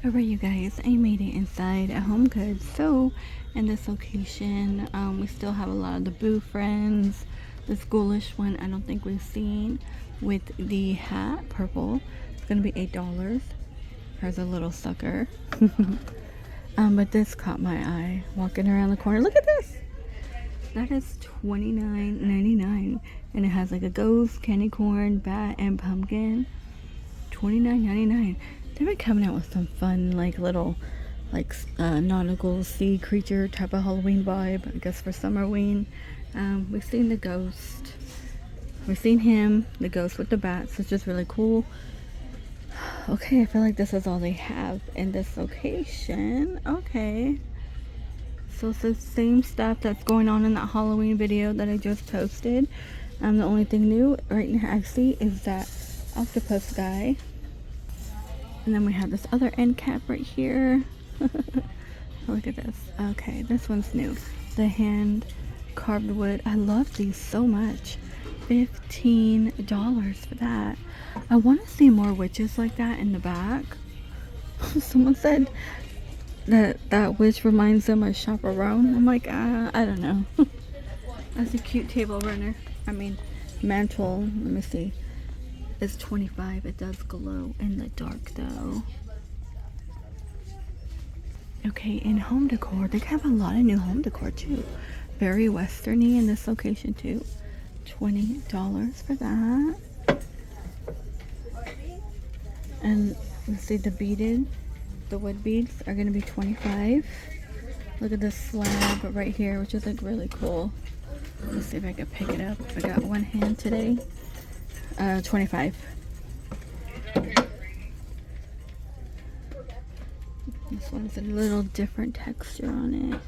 Alright, you guys, I made it inside a Homegoods. So, in this location, we still have a lot of the Boo friends. This ghoulish one, I don't think we've seen. With the hat, purple, it's gonna be $8. Here's a little sucker. But this caught my eye. Walking around the corner, look at this. That is $29.99, and it has like a ghost, candy corn, bat, and pumpkin. $29.99. They've been coming out with some fun, like little, like nautical sea creature type of Halloween vibe. I guess for Summerween. We've seen the ghost. We've seen him, the ghost with the bats, which is really cool. Okay, I feel like this is all they have in this location. Okay. So it's the same stuff that's going on in that Halloween video that I just posted. The only thing new right now I see is that octopus guy. And then we have this other end cap right here. Look at this. Okay, this one's new. The hand carved wood. I love these so much. $15 for that. I want to see more witches like that in the back. Someone said that witch reminds them of Chaperone. I'm like, I don't know. That's a cute table runner. I mean, mantle. Let me see. It's $25. It does glow in the dark though. Okay, in home decor, they have a lot of new home decor too. Very westerny in this location too. $20 for that. And let's see, the wood beads are gonna be $25. Look at this slab right here, which is like really cool. Let's see if I can pick it up. I got one hand today. $25. This one is a little different texture on it.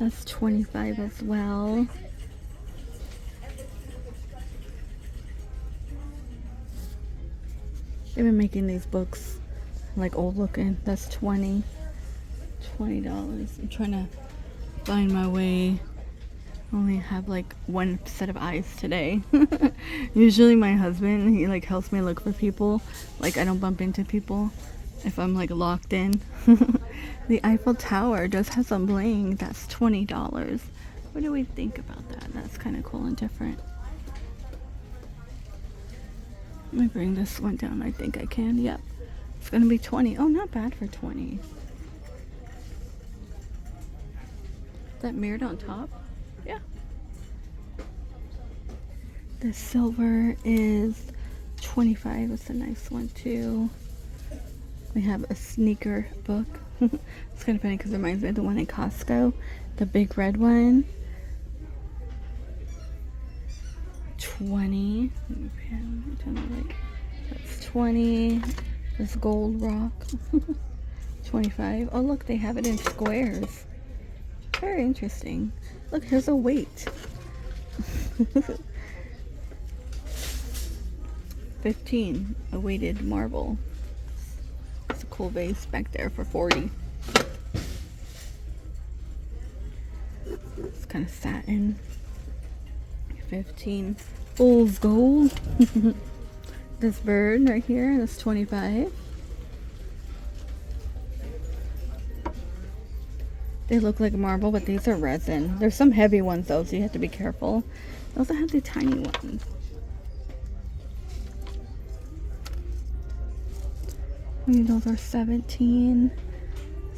That's $25 as well. They've been making these books like old looking. That's $20. I'm trying to find my way. I only have like one set of eyes today. Usually my husband, he like helps me look for people. Like I don't bump into people if I'm like locked in. The Eiffel Tower does have some bling. That's $20. What do we think about that? That's kind of cool and different. Let me bring this one down. I think I can. Yep. It's gonna be 20. Oh, not bad for 20. Is that mirrored on top? Yeah. The silver is $25. It's a nice one too. We have a sneaker book. It's kind of funny because it reminds me of the one in Costco, the big red one. 20. That's 20. This gold rock. 25. Oh look, they have it in squares. Very interesting. Look, here's a weight. 15. A weighted marble. It's a cool vase back there for 40. It's kind of satin. 15. Fool's gold. This bird right here, that's 25. They look like marble, but these are resin. There's some heavy ones though, so you have to be careful. They also have the tiny ones. Those are 17.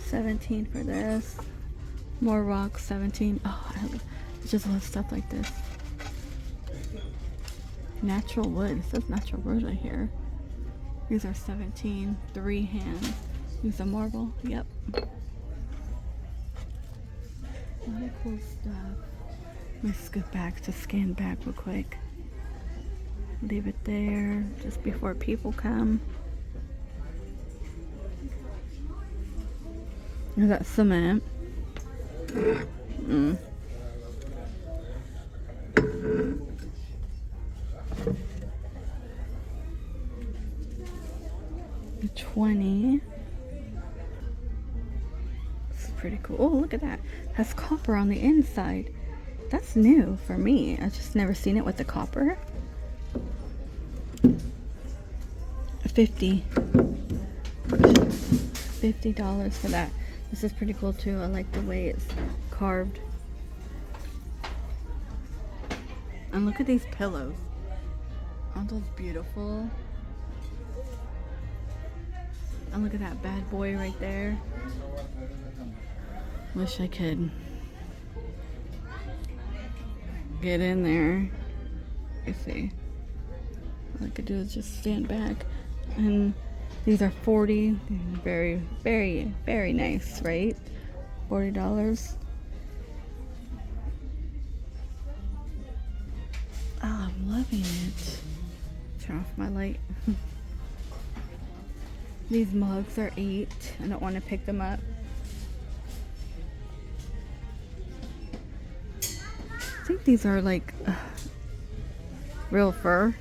17 for this. More rocks, 17. Oh, I just love stuff like this. Natural wood. It says natural wood right here. These are 17. 3 hands. These are marble. Yep. A lot of cool stuff. Let me scoot back to scan back real quick. Leave it there just before people come. Is that cement? Mm. 20. This is pretty cool. Oh, look at that. It has copper on the inside. That's new for me. I've just never seen it with the copper. 50. $50 for that. This is pretty cool too. I like the way it's carved. And look at these pillows. Aren't those beautiful? And look at that bad boy right there. Wish I could get in there. Let's see. All I could do is just stand back. And these are $40. Very, very, very nice, right? $40. Oh, I'm loving it. Turn off my light. These mugs are $8. I don't want to pick them up. I think these are like real fur.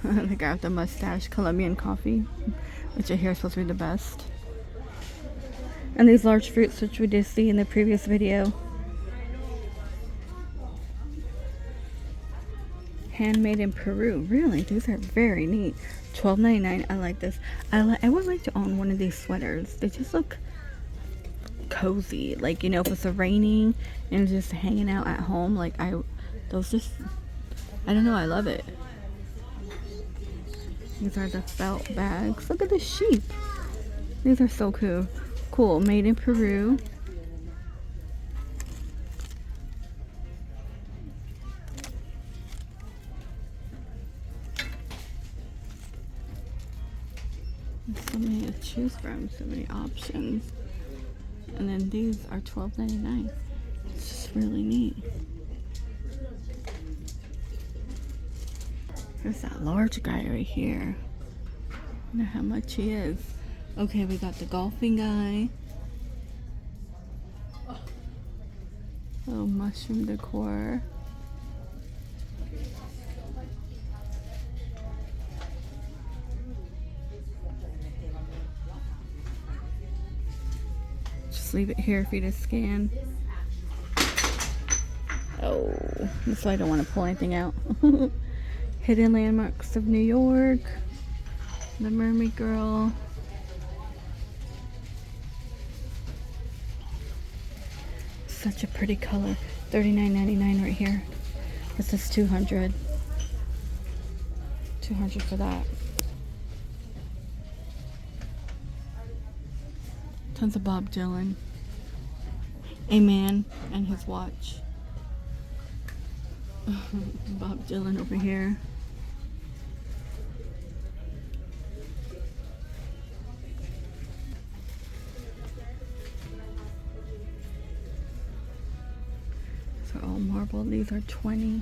The guy with the mustache, Colombian coffee, which I hear is supposed to be the best. And these large fruits, which we did see in the previous video. Handmade in Peru. Really, these are very neat. $12.99. I like this. I would like to own one of these sweaters. They just look cozy. Like, you know, if it's raining and just hanging out at home, like I don't know, I love it. These are the felt bags. Look at the sheep. These are so cool. Cool. Made in Peru. There's so many to choose from. So many options. And then these are $12.99. It's just really neat. There's that large guy right here. I wonder how much he is. Okay, we got the golfing guy. Little mushroom decor. Just leave it here for you to scan. Oh, that's why I don't want to pull anything out. Hidden Landmarks of New York. The Mermaid Girl. Such a pretty color. $39.99 right here. This is $200. $200 for that. Tons of Bob Dylan. A man and his watch. Bob Dylan over here. These are all marble. These are $20.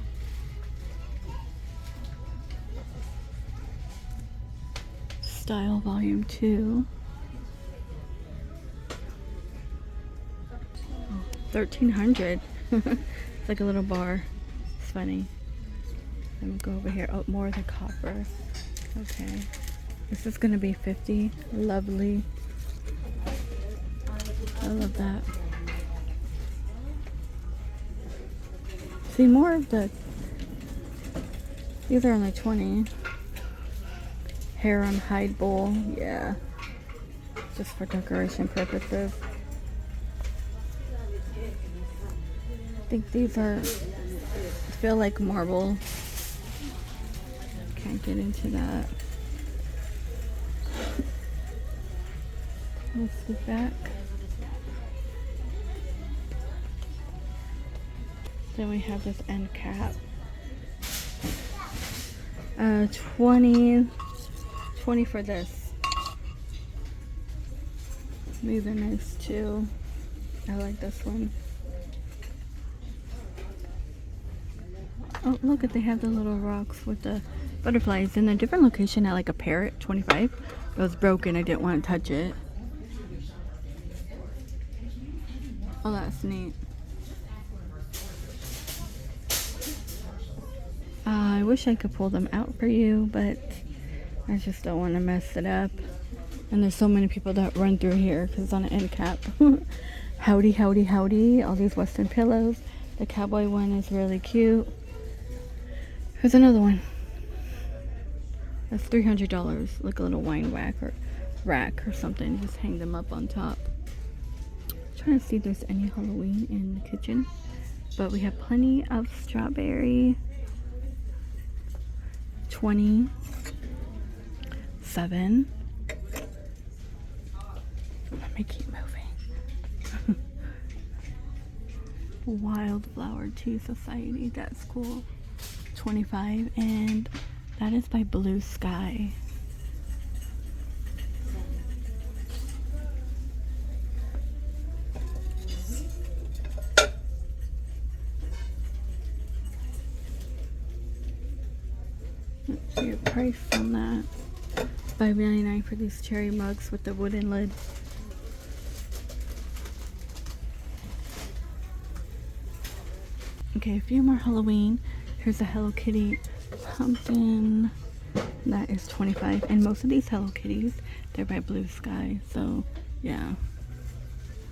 Style Volume 2. $1,300. It's like a little bar. It's funny. Let me go over here. Oh, more of the copper. Okay. This is gonna be $50. Lovely. I love that. See, more of the... These are only $20. Hair on hide bowl. Yeah. Just for decoration purposes. I think these are... feel like marble. Can't get into that. Let's get back. Then we have this end cap. 20 for this. These are nice too. I like this one. Oh, look at, they have the little rocks with the butterflies in a different location at like a parrot, 25. It was broken, I didn't want to touch it. Oh, that's neat. I wish I could pull them out for you, but I just don't want to mess it up. And there's so many people that run through here because it's on an end cap. Howdy, howdy, howdy. All these Western pillows. The cowboy one is really cute. Here's another one. That's $300. Like a little wine rack or something. Just hang them up on top. Trying to see if there's any Halloween in the kitchen. But we have plenty of strawberry. 27. Let me keep moving. Wildflower Tea Society. That's cool. 25. And that is by Blue Sky. Let's see a price on that. $5.99 for these cherry mugs with the wooden lid. Okay, a few more Halloween. Here's a Hello Kitty pumpkin. That is 25. And most of these Hello Kitties, they're by Blue Sky. So, yeah.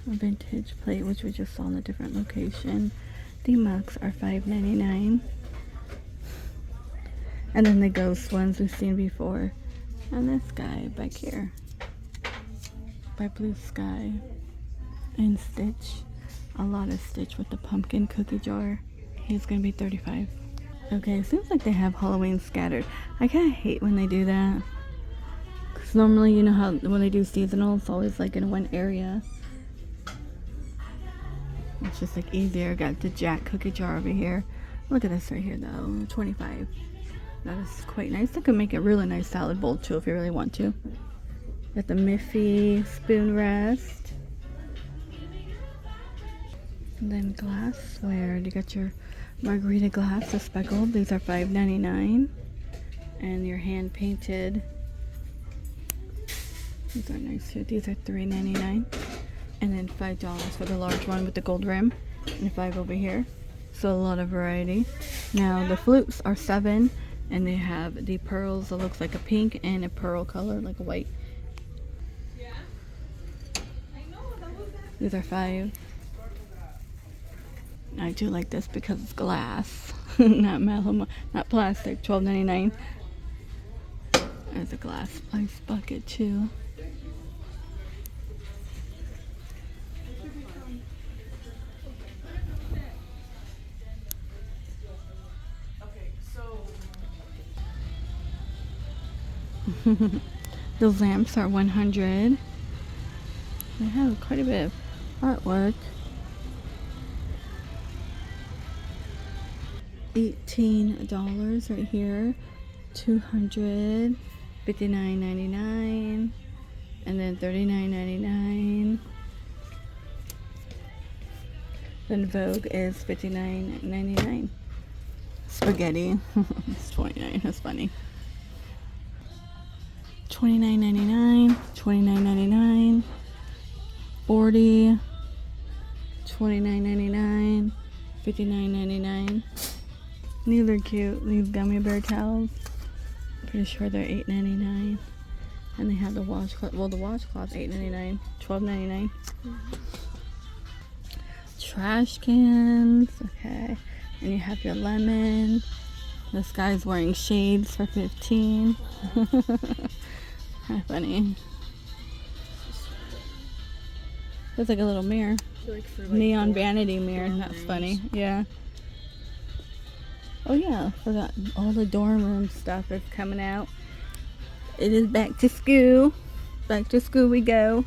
A vintage plate, which we just saw in a different location. The mugs are $5.99. And then the ghost ones we've seen before. And this guy back here. By Blue Sky. And Stitch. A lot of Stitch with the pumpkin cookie jar. He's gonna be 35. Okay, it seems like they have Halloween scattered. I kinda hate when they do that. Cause normally, you know how when they do seasonal, it's always like in one area. It's just like easier. Got the Jack cookie jar over here. Look at this right here though, 25. That is quite nice. That could make a really nice salad bowl too if you really want to. Got the Miffy spoon rest. And then glassware. You got your margarita glass, the speckled. These are $5.99. And your hand painted. These are nice too. These are $3.99. And then $5 for the large one with the gold rim. And $5 over here. So a lot of variety. Now the flutes are $7. And they have the pearls that looks like a pink and a pearl color, like a white. These are $5. I do like this because it's glass, not metal, not plastic. $12.99. There's a glass ice bucket too. Those lamps are $100. They have quite a bit of artwork. $18 right here. $259.99. And then $39.99. Then Vogue is $59.99. Spaghetti. It's $29. That's funny. $29.99, $29.99, $40, $29.99, $59.99. These are cute. These gummy bear towels. Pretty sure they're $8.99. And they have the washcloth. Well, the washcloth $8.99, $12.99. Trash cans. Okay. And you have your lemon. This guy's wearing shades for $15. How funny. Looks like a little mirror. Like neon vanity mirror. That's funny. Yeah. Oh yeah, forgot all the dorm room stuff is coming out. It is back to school. Back to school we go.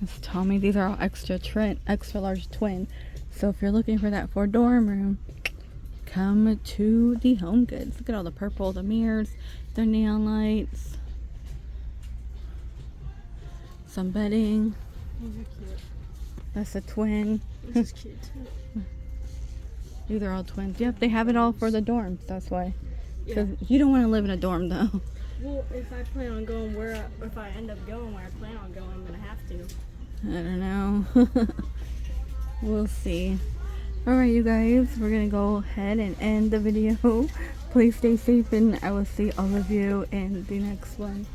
It's Tommy. These are all extra large twin. So if you're looking for that for dorm room, come to the Homegoods. Look at all the purple, the mirrors, the neon lights, some bedding. These are cute. That's a twin. This is cute too. These are all twins. Yep, they have it all for the dorms. That's why. Because you don't want to live in a dorm though. Well, if I plan on going if I end up going where I plan on going, I'm gonna have to. I don't know. We'll see. Alright you guys, we're gonna go ahead and end the video. Please stay safe and I will see all of you in the next one.